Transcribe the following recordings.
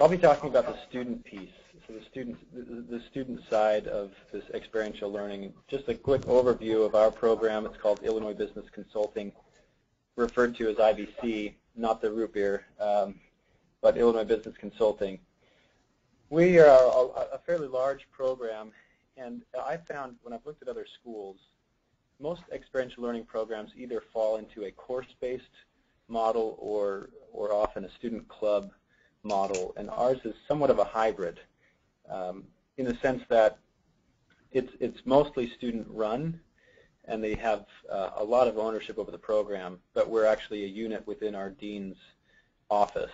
I'll be talking about the student piece, so the student side of this experiential learning. Just a quick overview of our program. It's called Illinois Business Consulting, referred to as IBC, not the root beer, but Illinois Business Consulting. We are a fairly large program, and I found when I've looked at other schools, most experiential learning programs either fall into a course-based model or often a student club model, and ours is somewhat of a hybrid in the sense that it's mostly student-run, and they have a lot of ownership over the program, but we're actually a unit within our dean's office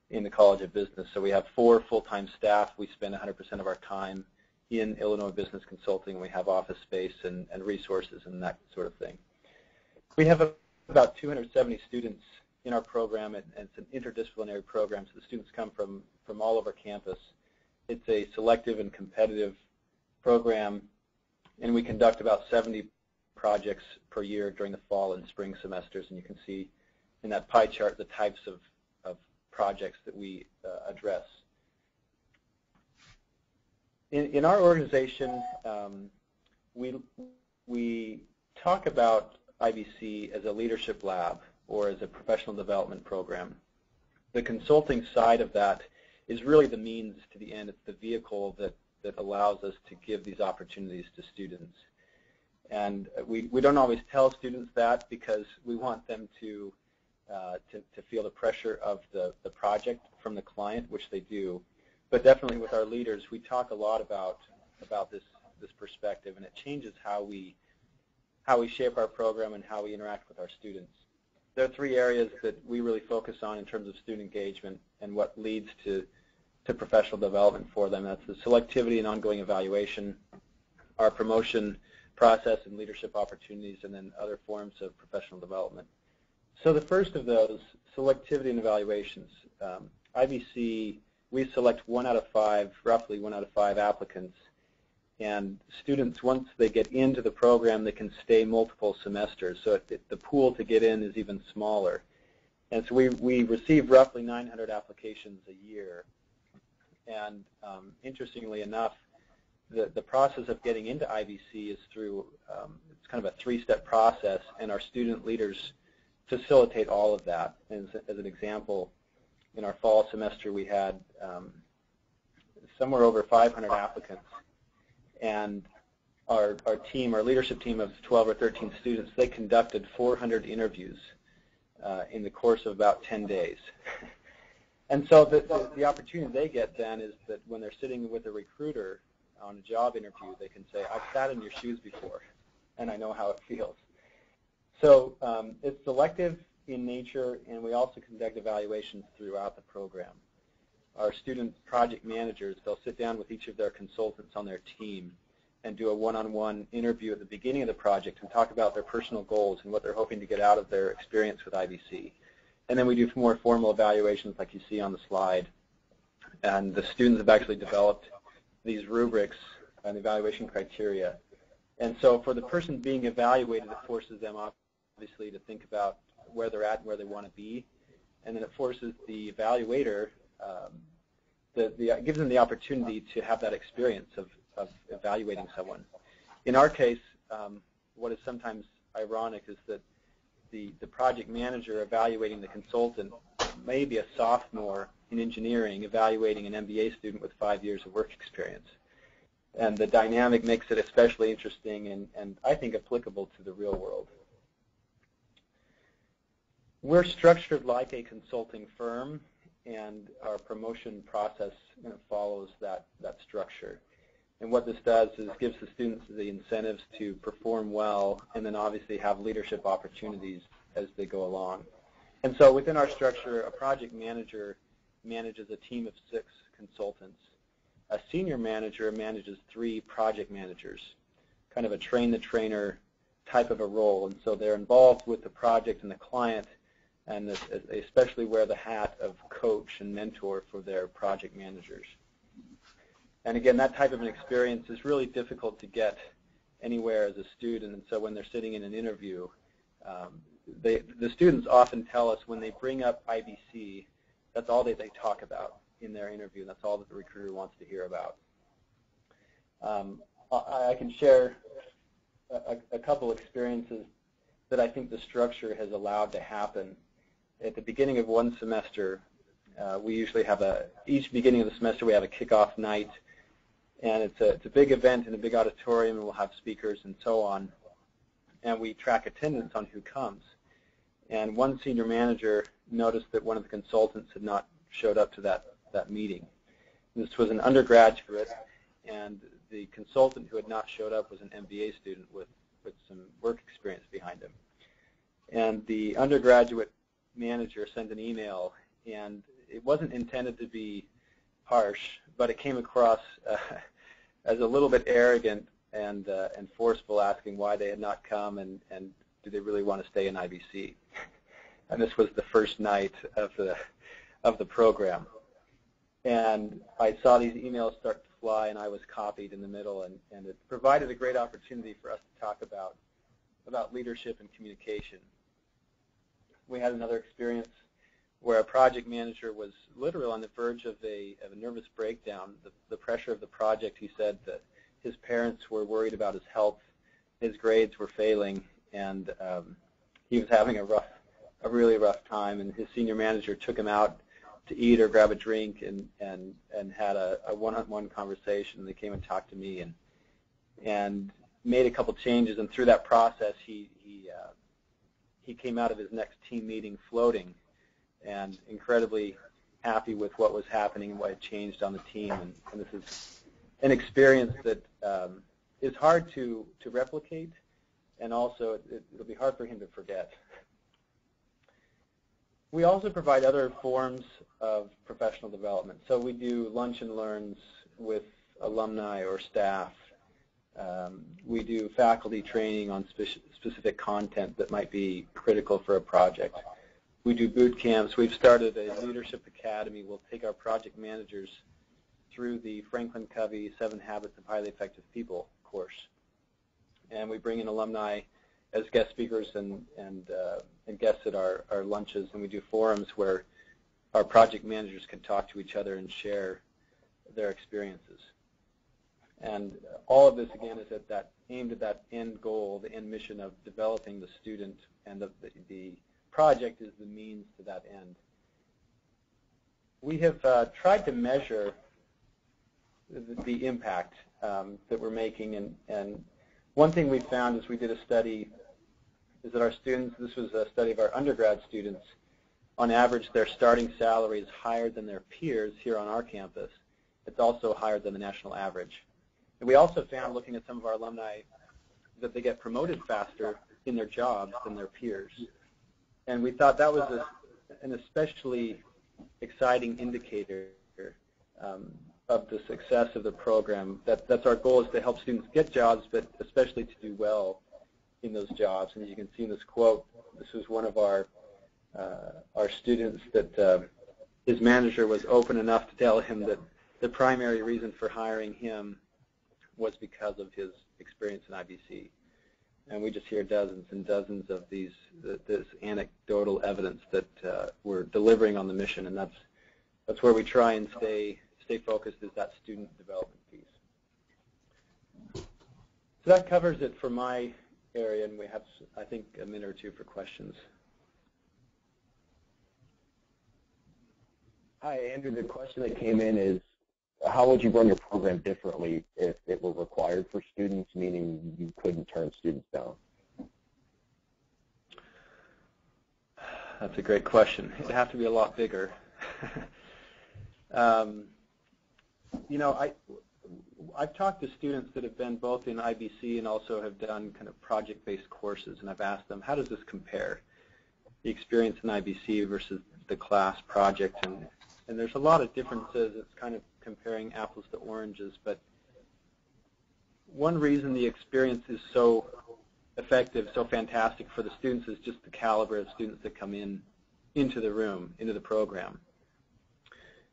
in the College of Business. So we have 4 full-time staff. We spend 100% of our time in Illinois Business Consulting. We have office space and resources and that sort of thing. We have about 270 students in our program, and it's an interdisciplinary program, so the students come from all over campus. It's a selective and competitive program, and we conduct about 70 projects per year during the fall and spring semesters, and you can see in that pie chart the types of projects that we address. In our organization, we talk about IBC as a leadership lab or as a professional development program. The consulting side of that is really the means to the end. It's the vehicle that allows us to give these opportunities to students. And we don't always tell students that because we want them to feel the pressure of the project from the client, which they do. But definitely with our leaders, we talk a lot about this perspective, and it changes how we shape our program and how we interact with our students. There are 3 areas that we really focus on in terms of student engagement and what leads to professional development for them. That's the selectivity and ongoing evaluation, our promotion process and leadership opportunities, and then other forms of professional development. So the first of those, selectivity and evaluations. IBC, we select 1 out of 5, roughly 1 out of 5 applicants, and students, once they get into the program, they can stay multiple semesters, so the pool to get in is even smaller. And so we receive roughly 900 applications a year, and interestingly enough, the process of getting into IBC is through, it's kind of a 3-step process, and our student leaders facilitate all of that. As an example, in our fall semester we had somewhere over 500 applicants, and our leadership team of 12 or 13 students, they conducted 400 interviews in the course of about 10 days. And so the opportunity they get then is that when they're sitting with a recruiter on a job interview, they can say, I've sat in your shoes before, and I know how it feels. So it's selective in nature, and we also conduct evaluations throughout the program. Our student project managers, they'll sit down with each of their consultants on their team and do a one-on-one interview at the beginning of the project and talk about their personal goals and what they're hoping to get out of their experience with IBC. And then we do more formal evaluations like you see on the slide. And the students have actually developed these rubrics and evaluation criteria. And so for the person being evaluated, it forces them obviously to think about where they're at and where they want to be. And then it forces the evaluator, gives them the opportunity to have that experience of evaluating someone. In our case, what is sometimes ironic is that the project manager evaluating the consultant may be a sophomore in engineering evaluating an MBA student with 5 years of work experience. And the dynamic makes it especially interesting and I think applicable to the real world. We're structured like a consulting firm, and our promotion process follows that structure. And what this does is gives the students the incentives to perform well and then obviously have leadership opportunities as they go along. And so within our structure, a project manager manages a team of 6 consultants. A senior manager manages 3 project managers, kind of a train-the-trainer type of a role. And so they're involved with the project and the client, and they especially wear the hat of coach and mentor for their project managers. And again, that type of an experience is really difficult to get anywhere as a student, and so when they're sitting in an interview, the students often tell us when they bring up IBC, that's all they talk about. in their interview, and that's all that the recruiter wants to hear about. I can share a couple experiences that I think the structure has allowed to happen. At the beginning of one semester, we usually have each beginning of the semester we have a kickoff night, and it's a big event in a big auditorium, and we'll have speakers and so on, and we track attendance on who comes. And one senior manager noticed that one of the consultants had not showed up to that meeting. This was an undergraduate, and the consultant who had not showed up was an MBA student with some work experience behind him. And the undergraduate manager sent an email, and it wasn't intended to be harsh, but it came across as a little bit arrogant and forceful, asking why they had not come and do they really want to stay in IBC. And this was the first night of the program. And I saw these emails start to fly, and I was copied in the middle, and it provided a great opportunity for us to talk about leadership and communication. We had another experience where a project manager was literally on the verge of a nervous breakdown. The pressure of the project, he said that his parents were worried about his health, his grades were failing, and he was having a really rough time, and his senior manager took him out to eat or grab a drink and had a one-on-one conversation. They came and talked to me and made a couple changes, and through that process he came out of his next team meeting floating and incredibly happy with what was happening and what had changed on the team. And this is an experience that is hard to replicate, and also it'll be hard for him to forget. We also provide other forms of professional development. So we do lunch and learns with alumni or staff. We do faculty training on specific content that might be critical for a project. We do boot camps. We've started a leadership academy. We'll take our project managers through the Franklin Covey 7 Habits of Highly Effective People course. And we bring in alumni as guest speakers and guests at our lunches, and we do forums where our project managers can talk to each other and share their experiences. And all of this, again, is aimed at that end goal, the end mission of developing the student, and the project is the means to that end. We have tried to measure the impact that we're making, and one thing we found as we did a study is that our students, this was a study of our undergrad students, on average their starting salary is higher than their peers here on our campus. It's also higher than the national average. And we also found, looking at some of our alumni, that they get promoted faster in their jobs than their peers. And we thought that was an especially exciting indicator of the success of the program. That's our goal, is to help students get jobs, but especially to do well in those jobs. And as you can see in this quote, this was one of our students that his manager was open enough to tell him that the primary reason for hiring him was because of his experience in IBC. And we just hear dozens and dozens of this anecdotal evidence that we're delivering on the mission, and that's where we try and stay focused, is that student development piece. So that covers it for my area, and we have, I think, a minute or two for questions. Hi, Andrew. The question that came in is, how would you run your program differently if it were required for students, meaning you couldn't turn students down? That's a great question. It'd have to be a lot bigger. You know, I've talked to students that have been both in IBC and also have done kind of project-based courses, and I've asked them, how does this compare, the experience in IBC versus the class project? And there's a lot of differences. It's kind of comparing apples to oranges, but one reason the experience is so effective, so fantastic for the students, is just the caliber of students that come into the room, into the program.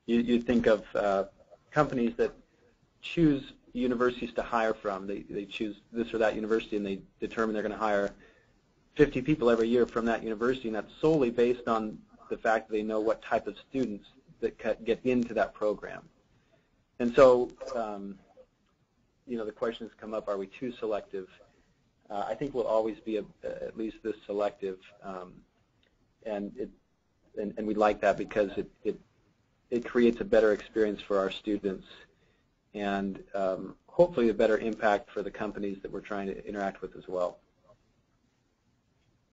You think of companies that choose universities to hire from. They choose this or that university, and they determine they're going to hire 50 people every year from that university, and that's solely based on the fact that they know what type of students that get into that program. And so, the question has come up: are we too selective? I think we'll always be at least this selective, and we like that because it creates a better experience for our students, and hopefully a better impact for the companies that we're trying to interact with as well.